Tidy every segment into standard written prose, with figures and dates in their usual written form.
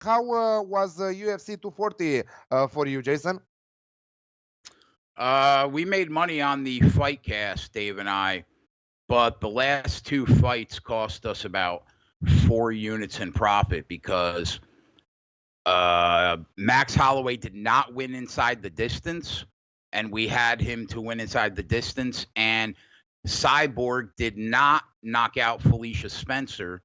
How was UFC 240 for you, Jason? We made money on the fight cast, Dave and I, but the last two fights cost us about 4 units in profit because Max Holloway did not win inside the distance, and we had him to win inside the distance, and Cyborg did not knock out Felicia Spencer,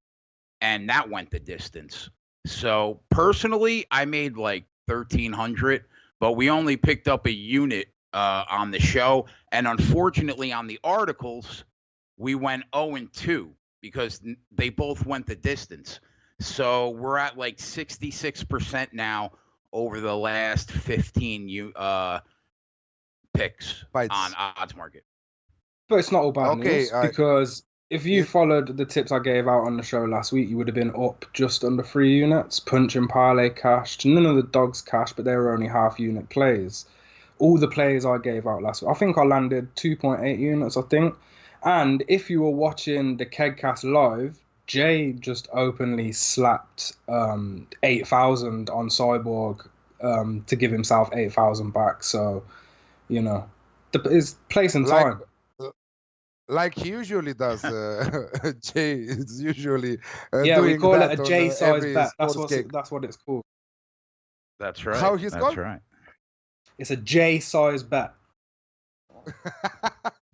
and that went the distance. So personally, I made like 1,300, but we only picked up a unit on the show, and unfortunately, on the articles, we went 0-2 because they both went the distance. So we're at like 66% now over the last 15 picks Fights. on Oddsmarket. But it's not all bad Okay, news because if you followed the tips I gave out on the show last week, you would have been up just under 3 units. Punch and Parlay cashed. None of the dogs cashed, but they were only half-unit plays. All the plays I gave out last week, I think I landed 2.8 units, I think. And if you were watching the Kegcast live, Jay just openly slapped 8,000 on Cyborg to give himself 8,000 back. So, you know, it's place and time. Like he usually does, Jay is usually yeah, we doing call that it a on, J-size every bet. sports gig. That's what it's called. That's right. How he's That's called? right. It's a J-size bet.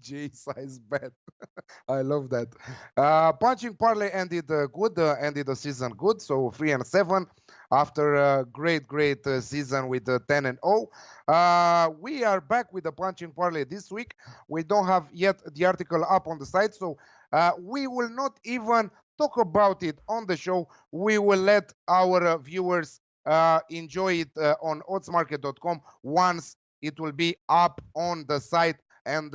J-size bet. I love that. Punching Parlay ended good, ended the season good, so 3-7 after a great season with 10-0. We are back with the Punching Parlay this week. We don't have yet the article up on the site, so we will not even talk about it on the show. We will let our viewers enjoy it on oddsmarket.com once it will be up on the site, and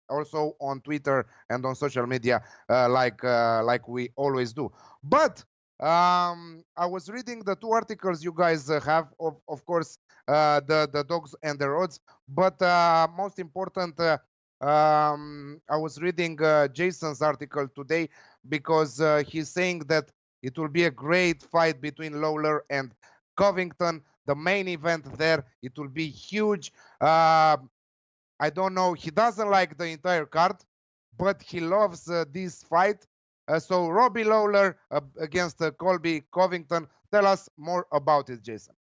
also on Twitter and on social media, like we always do. But I was reading the two articles you guys have, of course, the dogs and their odds. But most important, I was reading Jason's article today because he's saying that it will be a great fight between Lawler and Covington. The main event there, it will be huge. I don't know. He doesn't like the entire card, but he loves this fight. So Robbie Lawler against Colby Covington. Tell us more about it, Jason.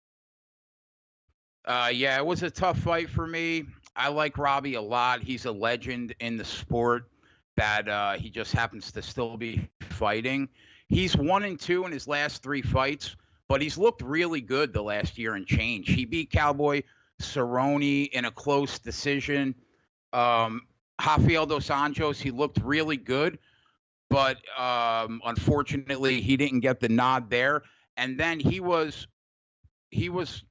Yeah, it was a tough fight for me. I like Robbie a lot. He's a legend in the sport that he just happens to still be fighting. He's 1-2 in his last 3 fights, but he's looked really good the last year and change. He beat Cowboy Cerrone in a close decision. Rafael dos Anjos, he looked really good, but unfortunately he didn't get the nod there. And then he was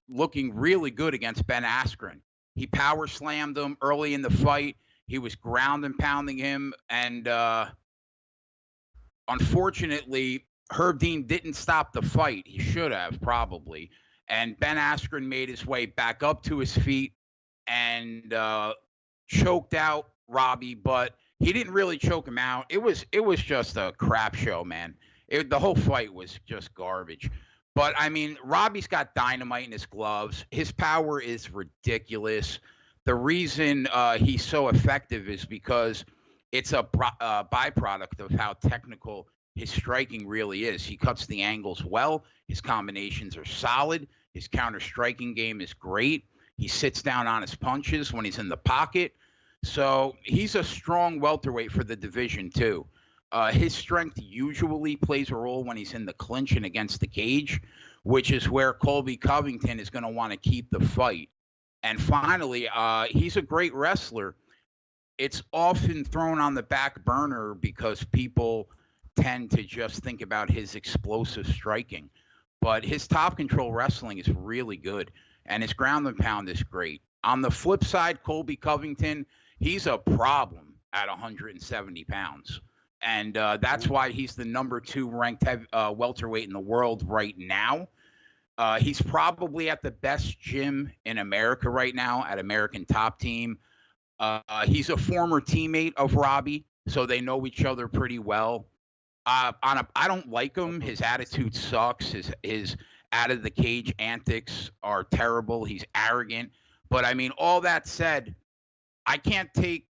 looking really good against Ben Askren. He power slammed him early in the fight. He was ground and pounding him, and unfortunately Herb Dean didn't stop the fight. He should have, probably. And Ben Askren made his way back up to his feet and choked out Robbie, but he didn't really choke him out. It was just a crap show, man. The whole fight was just garbage. But, I mean, Robbie's got dynamite in his gloves. His power is ridiculous. The reason he's so effective is because it's a byproduct of how technical his striking really is. He cuts the angles well. His combinations are solid. His counter-striking game is great. He sits down on his punches when he's in the pocket. So he's a strong welterweight for the division, too. His strength usually plays a role when he's in the clinch and against the cage, which is where Colby Covington is going to want to keep the fight. And finally, he's a great wrestler. It's often thrown on the back burner because people tend to just think about his explosive striking. But his top control wrestling is really good, and his ground and pound is great. On the flip side, Colby Covington, he's a problem at 170 pounds. And that's why he's the number 2 ranked welterweight in the world right now. He's probably at the best gym in America right now, at American Top Team. He's a former teammate of Robbie, so they know each other pretty well. I don't like him. His attitude sucks. His out of the cage antics are terrible. He's arrogant. But I mean, all that said, I can't take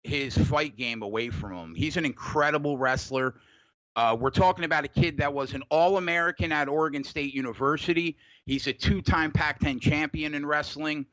his fight game away from him. He's an incredible wrestler. We're talking about a kid that was an All-American at Oregon State University. He's a 2-time Pac-10 champion in wrestling.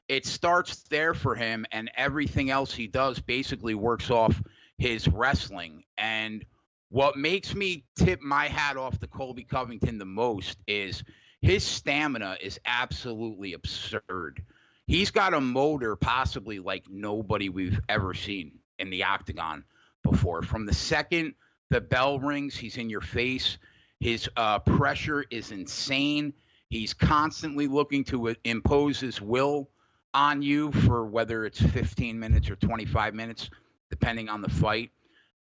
It starts there for him, and everything else he does basically works off his wrestling. And what makes me tip my hat off to Colby Covington the most is his stamina is absolutely absurd. He's got a motor possibly like nobody we've ever seen in the octagon before. From the second the bell rings, he's in your face. His pressure is insane. He's constantly looking to impose his will on you for whether it's 15 minutes or 25 minutes, depending on the fight.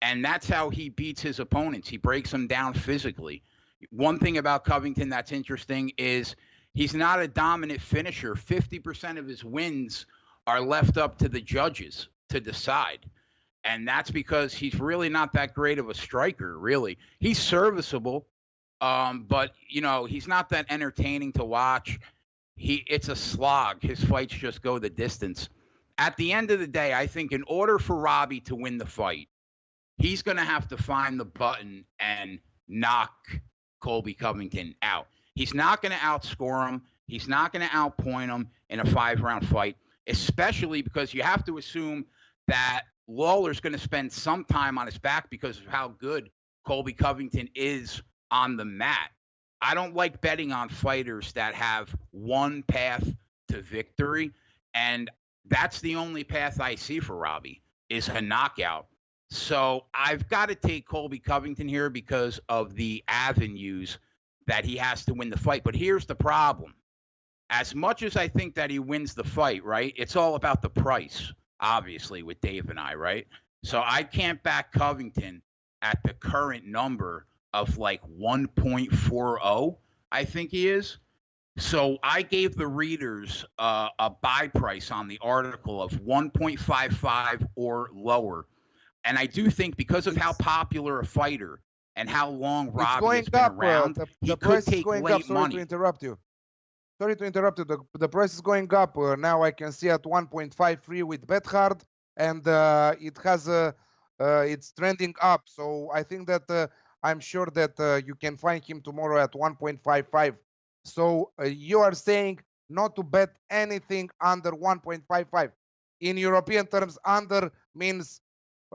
And that's how he beats his opponents. He breaks them down physically. One thing about Covington that's interesting is he's not a dominant finisher. 50% of his wins are left up to the judges to decide. And that's because he's really not that great of a striker, really. He's serviceable, but, you know, he's not that entertaining to watch. It's a slog. His fights just go the distance. At the end of the day, I think in order for Robbie to win the fight, he's going to have to find the button and knock Colby Covington out. He's not going to outscore him. He's not going to outpoint him in a 5-round fight, especially because you have to assume that Lawler's going to spend some time on his back because of how good Colby Covington is on the mat. I don't like betting on fighters that have one path to victory, and that's the only path I see for Robbie is a knockout. So I've got to take Colby Covington here because of the avenues that he has to win the fight. But here's the problem. As much as I think that he wins the fight, right, it's all about the price, obviously, with Dave and I, right? So I can't back Covington at the current number of like 1.40, I think he is. So I gave the readers a buy price on the article of 1.55 or lower. And I do think because of how popular a fighter and how long Robbie has been around, he could take late money. Sorry to interrupt you. The price is going up. Now I can see at 1.53 with BetHard, and it has it's trending up. So I think that I'm sure that you can find him tomorrow at 1.55. So you are saying not to bet anything under 1.55. In European terms, under means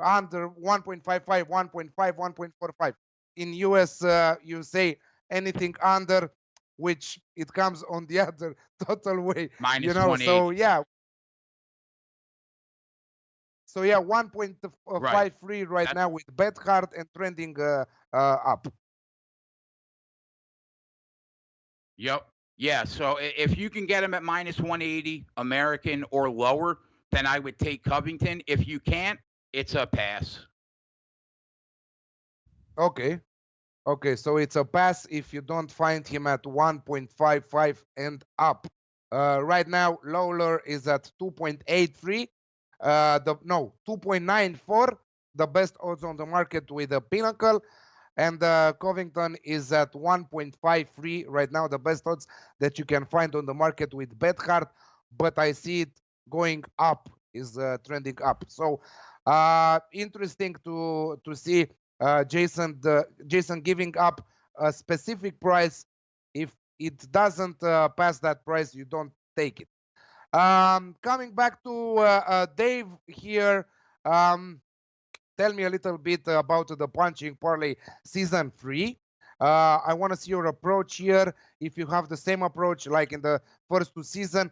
under 1.55, 1.5, 1.45. In US, you say anything under, which it comes on the other total way. Minus you know, 180. So yeah, 1.53 right now with BetHard and trending up. Yep. Yeah. So if you can get him at minus 180 American or lower, then I would take Covington. If you can't, it's a pass. Okay. So it's a pass if you don't find him at 1.55 and up. Right now, Lawler is at 2.83. 2.94, the best odds on the market with a Pinnacle. And Covington is at 1.53 right now, the best odds that you can find on the market with BetHard. But I see it going up, is trending up. So interesting to see Jason giving up a specific price. If it doesn't pass that price, you don't take it. Coming back to Dave here, tell me a little bit about the Punching Parlay Season 3. I want to see your approach here. If you have the same approach like in the first two seasons,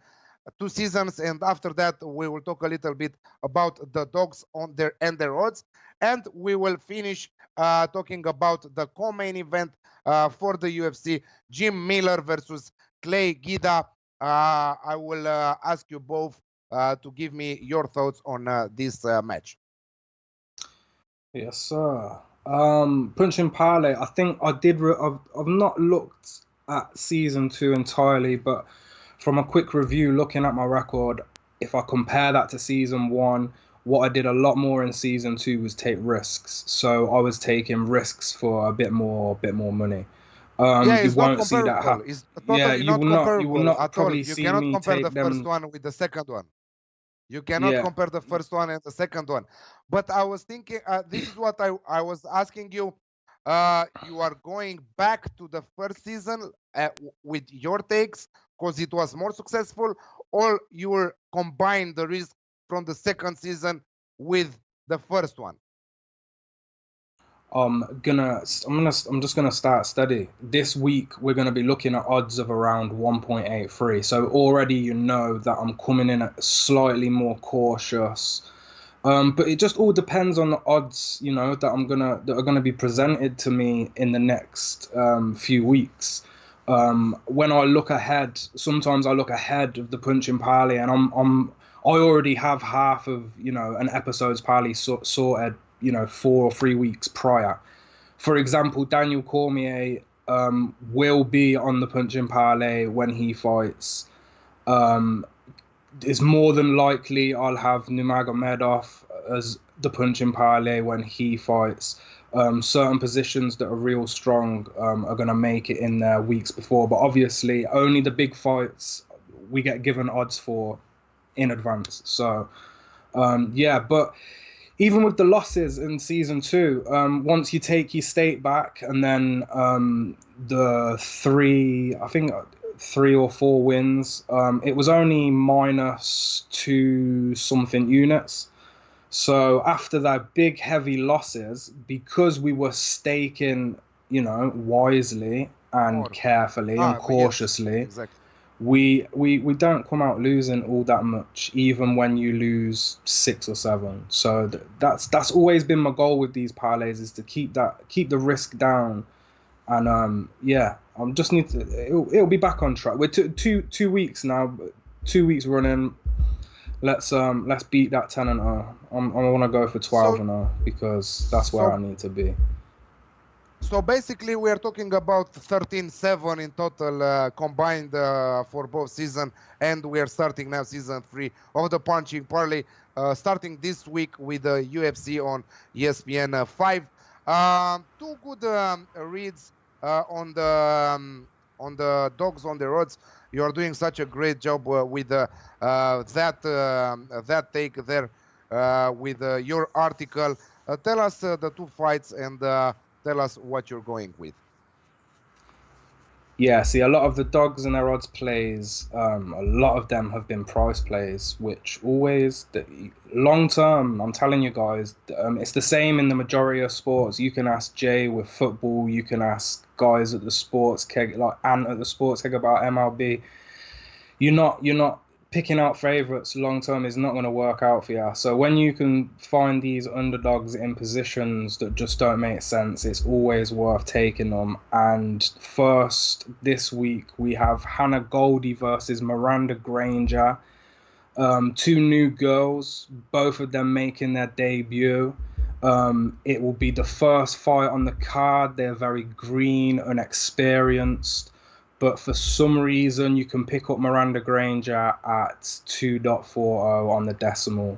and after that we will talk a little bit about the dogs on their odds, and we will finish talking about the co-main event for the UFC, Jim Miller versus Clay Guida. I will ask you both to give me your thoughts on this match. Yes, sir. Punching Parlay, I think I did. I've not looked at season 2 entirely, but from a quick review, looking at my record, if I compare that to season 1, what I did a lot more in season 2 was take risks. So I was taking risks for a bit more money. Yeah, You it's not won't see that comparable. happen. It's Yeah, totally not you will comparable not at all. probably You see cannot me compare the take first them. one with the second one. You cannot Yeah, compare the first one and the second one. But I was thinking, this is what I was asking you. You are going back to the first season with your takes because it was more successful, or you will combine the risk from the second season with the first one? I'm just gonna start steady. This week we're gonna be looking at odds of around 1.83. So already you know that I'm coming in at slightly more cautious. But it just all depends on the odds, you know, that are gonna be presented to me in the next few weeks. When I look ahead, sometimes I look ahead of the punching parlay, and I already have half of, you know, an episode's parlay sorted, you know, 4 or 3 weeks prior. For example, Daniel Cormier will be on the punching parlay when he fights. It's more than likely I'll have Nurmagomedov as the punching parlay when he fights. Certain positions that are real strong are going to make it in there weeks before, but obviously only the big fights we get given odds for in advance. So yeah, but even with the losses in season 2, once you take your state back, and then the I think 3 or 4 wins, it was only -2 something units. So after that big heavy losses, because we were staking, you know, wisely and More. carefully and Yes, cautiously, exactly. we don't come out losing all that much, even when you lose 6 or 7. So that's always been my goal with these parlays, is to keep the risk down. And yeah, I'm just need to. It'll be back on track. We're two weeks now, 2 weeks running. Let's beat that 10-0. I want to go for 12-0 because that's where I need to be. So basically, we are talking about 13-7 in total combined for both season, and we are starting now season 3 of the punching parlay, starting this week with the UFC on ESPN 5. 2 good reads on the dogs on the roads. You are doing such a great job with that take there with your article. Tell us the 2 fights and tell us what you're going with. Yeah, see, a lot of the dogs and their odds plays, a lot of them have been price plays, which always, long term, I'm telling you guys, it's the same in the majority of sports. You can ask Jay with football, you can ask guys at the sports keg, like Ant at the sports keg about MLB. You're not picking out favorites long term is not going to work out for you. So when you can find these underdogs in positions that just don't make sense, it's always worth taking them. And first this week we have Hannah Goldie versus Miranda Granger. 2 new girls, both of them making their debut. It will be the first fight on the card. They're very green, unexperienced. But for some reason, you can pick up Miranda Granger at 2.40 on the decimal.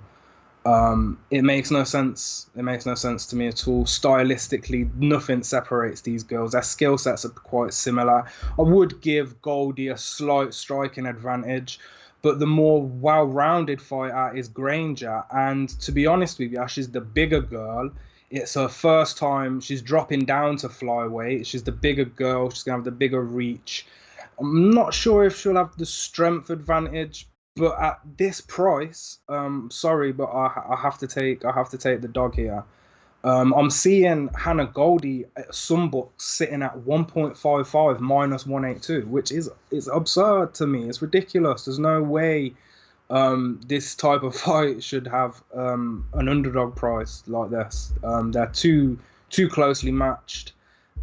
It makes no sense. It makes no sense to me at all. Stylistically, nothing separates these girls. Their skill sets are quite similar. I would give Goldie a slight striking advantage, but the more well-rounded fighter is Granger. And to be honest with you, she's the bigger girl. It's her first time. She's dropping down to flyweight. She's the bigger girl. She's going to have the bigger reach. I'm not sure if she'll have the strength advantage, but at this price, sorry, but I have to take the dog here. I'm seeing Hannah Goldie at some books sitting at 1.55 -182, which is absurd to me. It's ridiculous. There's no way this type of fight should have an underdog price like this. They're too closely matched,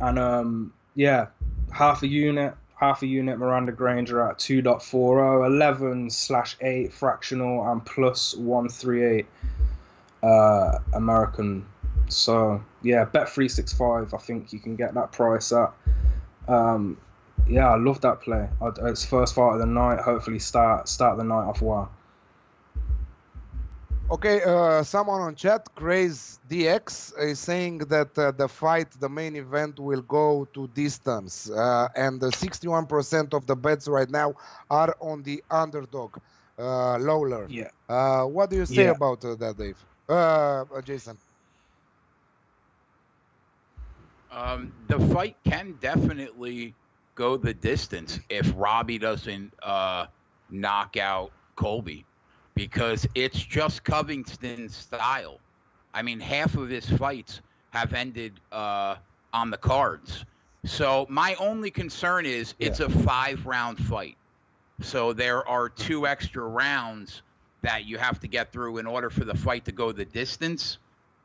and yeah, half a unit Miranda Granger at 2.40, 11/8 fractional, and +138 American. So yeah, Bet365. I think you can get that price at. Yeah, I love that play. It's first fight of the night. Hopefully start the night off well. Okay, someone on chat, Craze DX, is saying that the main event, will go to distance, and 61% of the bets right now are on the underdog, Lawler. Yeah. What do you say Yeah. about that, Dave? Jason? The fight can definitely go the distance if Robbie doesn't knock out Colby, because it's just Covington's style. I mean, half of his fights have ended on the cards. So my only concern is it's a 5-round fight. So there are 2 extra rounds that you have to get through in order for the fight to go the distance.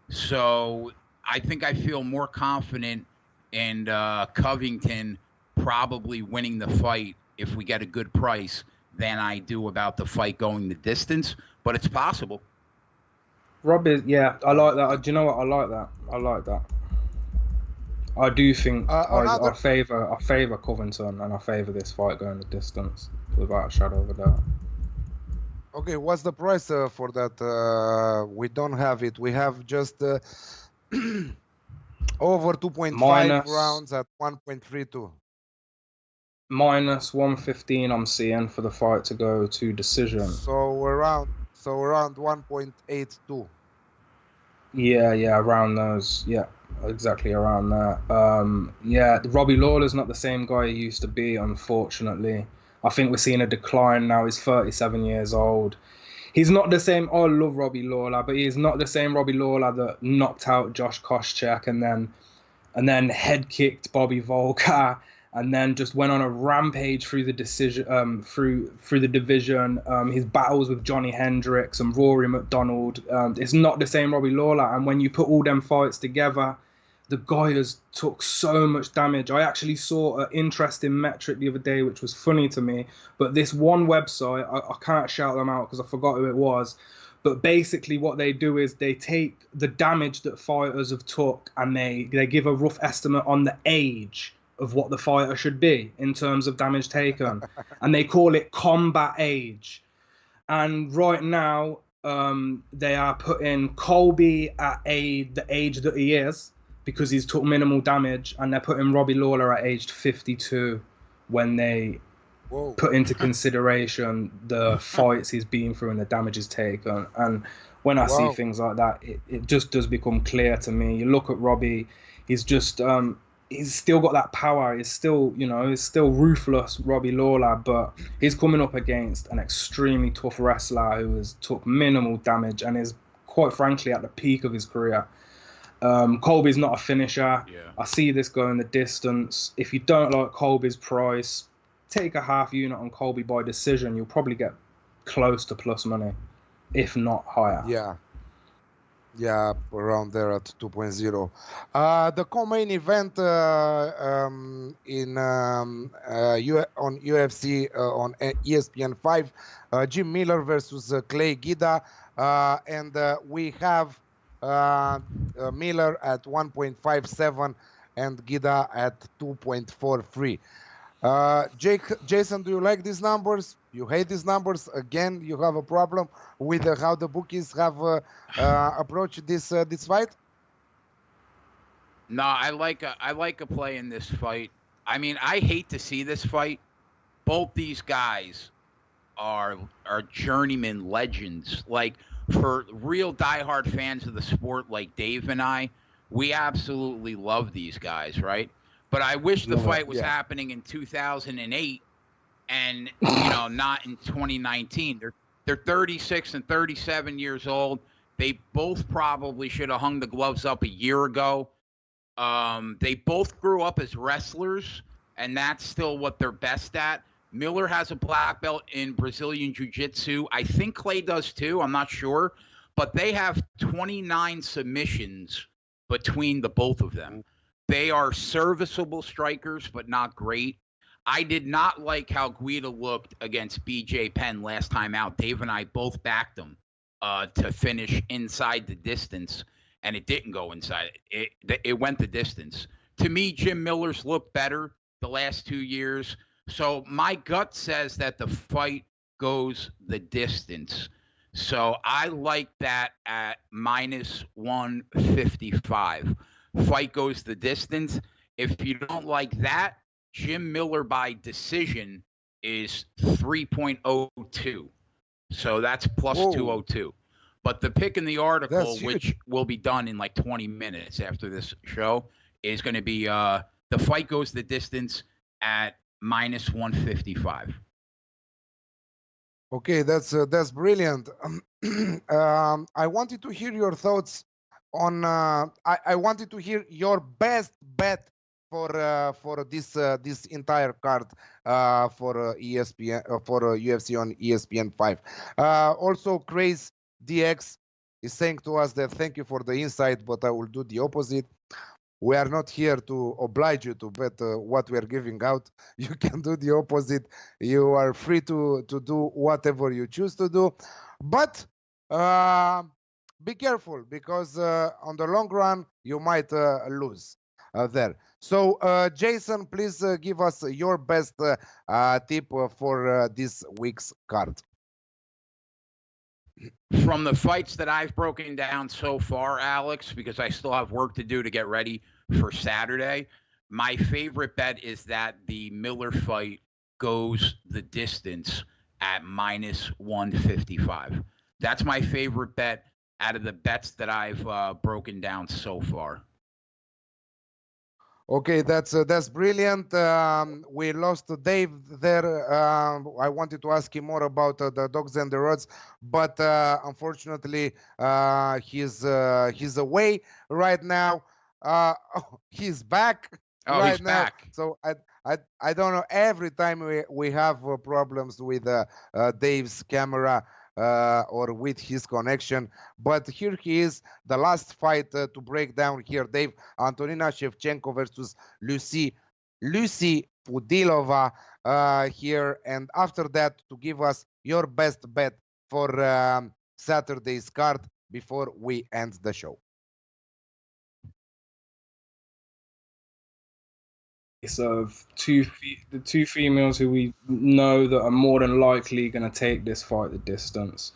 So I think I feel more confident in Covington probably winning the fight if we get a good price than I do about the fight going the distance, but it's possible. Robbie, yeah, I like that. Do you know what? I like that. I like that. I do think I favour Covington, and I favour this fight going the distance without a shadow of a doubt. Okay, what's the price for that? We don't have it. We have just over 2.5 rounds at 1.32. Minus 115 I'm seeing for the fight to go to decision. So around 1.82. Yeah, around those. Yeah, exactly around that. Yeah, Robbie Lawler's not the same guy he used to be, unfortunately. I think we're seeing a decline now. He's 37 years old. He's not the same. I love Robbie Lawler, but he's not the same Robbie Lawler that knocked out Josh Koscheck and then head kicked Bobby Volker and then just went on a rampage through the decision, through the division. His battles with Johnny Hendricks and Rory McDonald. It's not the same Robbie Lawler. And when you put all them fights together, the guy has took so much damage. I actually saw an interesting metric the other day, which was funny to me. But this one website, I can't shout them out because I forgot who it was. But basically what they do is they take the damage that fighters have took and they give a rough estimate on the age of what the fighter should be in terms of damage taken. And they call it combat age. And right now, they are putting Colby at the age that he is because he's took minimal damage, and they're putting Robbie Lawler at age 52 when they put into consideration the fights he's been through and the damage he's taken. And when I see things like that, it just does become clear to me. You look at Robbie, he's just he's still got that power. He's still, he's still ruthless, Robbie Lawler, but he's coming up against an extremely tough wrestler who has took minimal damage and is quite frankly at the peak of his career. Colby's not a finisher. Yeah. I see this going the distance. If you don't like Colby's price, take a half unit on Colby by decision. You'll probably get close to plus money, if not higher. Yeah, around there at 2.0. The co-main event on UFC on ESPN 5, Jim Miller versus Clay Guida, and we have Miller at 1.57 and Guida at 2.43. Jason, do you like these numbers? You hate these numbers? Again, you have a problem with how the bookies have approached this fight? No, I like a play in this fight. I mean, I hate to see this fight. Both these guys are journeyman legends. Like, for real diehard fans of the sport like Dave and I, we absolutely love these guys, right? But I wish the fight was happening in 2008 and, not in 2019. They're 36 and 37 years old. They both probably should have hung the gloves up a year ago. They both grew up as wrestlers, and that's still what they're best at. Miller has a black belt in Brazilian Jiu-Jitsu. I think Clay does too. I'm not sure. But they have 29 submissions between the both of them. They are serviceable strikers, but not great. I did not like how Guida looked against BJ Penn last time out. Dave and I both backed him to finish inside the distance, and it didn't go inside. It went the distance. To me, Jim Miller's looked better the last 2 years. So my gut says that the fight goes the distance. So I like that at minus 155. Fight goes the distance. If you don't like that, Jim Miller by decision is 3.02. So that's plus Whoa, 202. But the pick in the article, that's huge. which will be done in like 20 minutes after this show, is going to be the fight goes the distance at minus 155. Okay, that's brilliant. I wanted to hear your thoughts on. I wanted to hear your best bet for this entire card for ESPN for UFC on ESPN 5. Also, Craze DX is saying to us that thank you for the insight, but I will do the opposite. We are not here to oblige you to bet what we are giving out. You can do the opposite. You are free to do whatever you choose to do. But be careful, because on the long run, you might lose there. So, Jason, please give us your best tip for this week's card. From the fights that I've broken down so far, Alex, because I still have work to do to get ready for Saturday, my favorite bet is that the Miller fight goes the distance at minus 155. That's my favorite bet out of the bets that I've broken down so far. Okay, that's brilliant. We lost Dave there. I wanted to ask him more about the dogs and the rods, but unfortunately, he's away right now. He's back right now. Back. So I don't know. Every time we have problems with Dave's camera. Or with his connection, but here he is, the last fight to break down here, Dave. Antonina Shevchenko versus Lucy Pudilova here, and after that, to give us your best bet for Saturday's card before we end the show. Of the two females who we know that are more than likely going to take this fight the distance.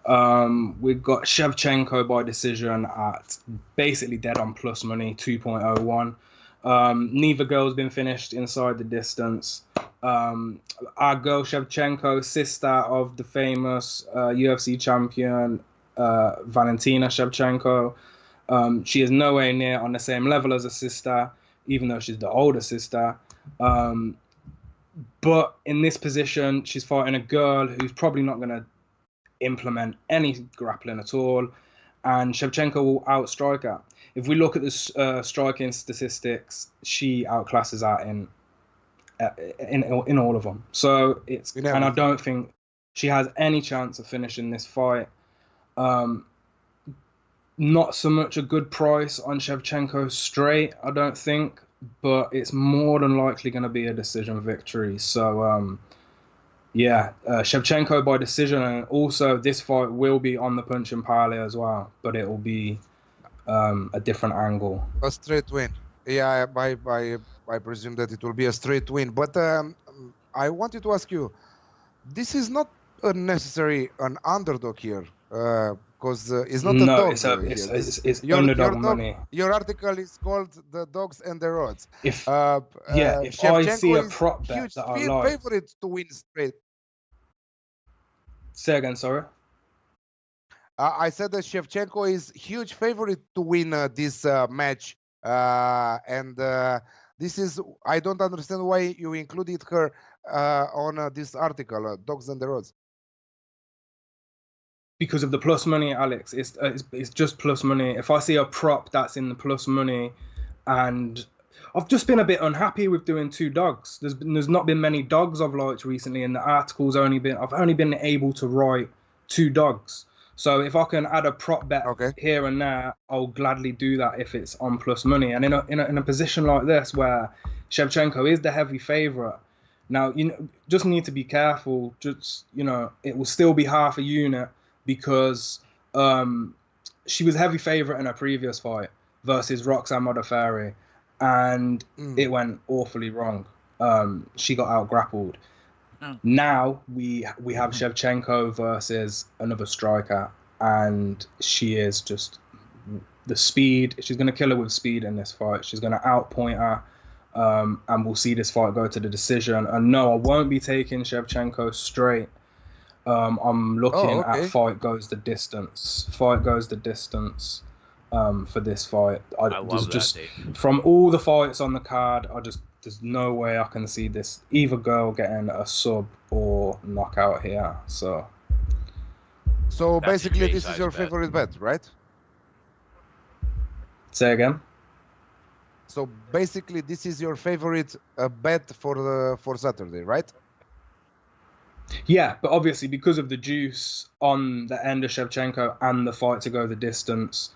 We've got Shevchenko by decision at basically dead on plus money, 2.01. Neither girl's been finished inside the distance. Our girl Shevchenko, sister of the famous UFC champion Valentina Shevchenko, she is nowhere near on the same level as her sister, even though she's the older sister. But in this position, she's fighting a girl who's probably not going to implement any grappling at all, and Shevchenko will outstrike her. If we look at the striking statistics, she outclasses her in all of them. So and I don't think she has any chance of finishing this fight. Not so much a good price on Shevchenko straight, I don't think, but it's more than likely going to be a decision victory. So, Shevchenko by decision, and also this fight will be on the punch and parlay as well, but it will be a different angle. A straight win. Yeah, I presume that it will be a straight win. But I wanted to ask you, this is not necessarily an underdog here. Because it's not a dog. It's underdog money. Your article is called "The Dogs and the Rods." If I see a prop bet that I like, favorite to win straight. Say again, sorry. I said that Shevchenko is huge favorite to win this match, and this is, I don't understand why you included her on this article, "Dogs and the Rods." Because of the plus money, Alex. It's just plus money. If I see a prop that's in the plus money, and I've just been a bit unhappy with doing two dogs. There's not been many dogs I've liked recently, and the article's I've only been able to write two dogs. So if I can add a prop bet here and there, I'll gladly do that if it's on plus money. And in a position like this where Shevchenko is the heavy favorite, now just need to be careful. It will still be half a unit, because she was heavy favorite in her previous fight versus Roxanne Modafferi, and it went awfully wrong. She got out grappled. Now we have Shevchenko versus another striker, and she is just the speed. She's going to kill her with speed in this fight. She's going to outpoint her, and we'll see this fight go to the decision. And no, I won't be taking Shevchenko straight. I'm looking at fight goes the distance. Fight goes the distance for this fight. I love that, Dave. From all the fights on the card, there's no way I can see this either girl getting a sub or knockout here. So basically, this is your favorite bet, right? Say again. So basically, this is your favorite bet for Saturday, right? Yeah, but obviously because of the juice on the end of Shevchenko and the fight to go the distance,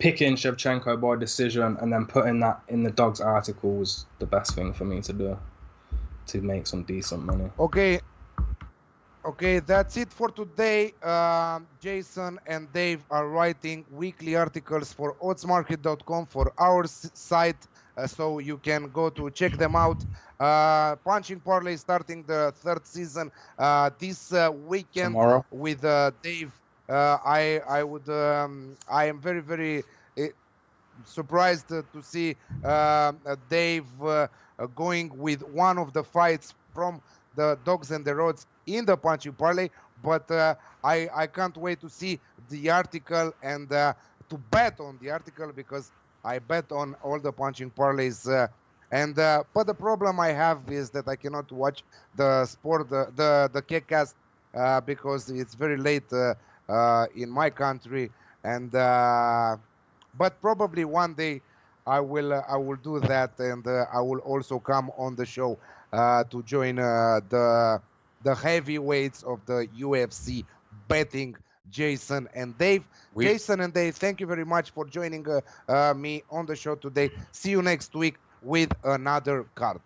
picking Shevchenko by decision and then putting that in the Dogs article was the best thing for me to do to make some decent money. Okay, that's it for today. Jason and Dave are writing weekly articles for Oddsmarket.com for our site, so you can go to check them out. Punching Parlay starting the third season this weekend tomorrow with Dave. I am very, very surprised to see Dave going with one of the fights from the Dogs and the Roads in the Punching Parlay, but I can't wait to see the article and to bet on the article, because I bet on all the Punching Parlays. But the problem I have is that I cannot watch the sport, the Kickcast, because it's very late in my country. And but probably one day I will do that, and I will also come on the show to join the heavyweights of the UFC betting, Jason and Dave. Jason and Dave, thank you very much for joining me on the show today. See you next week with another card.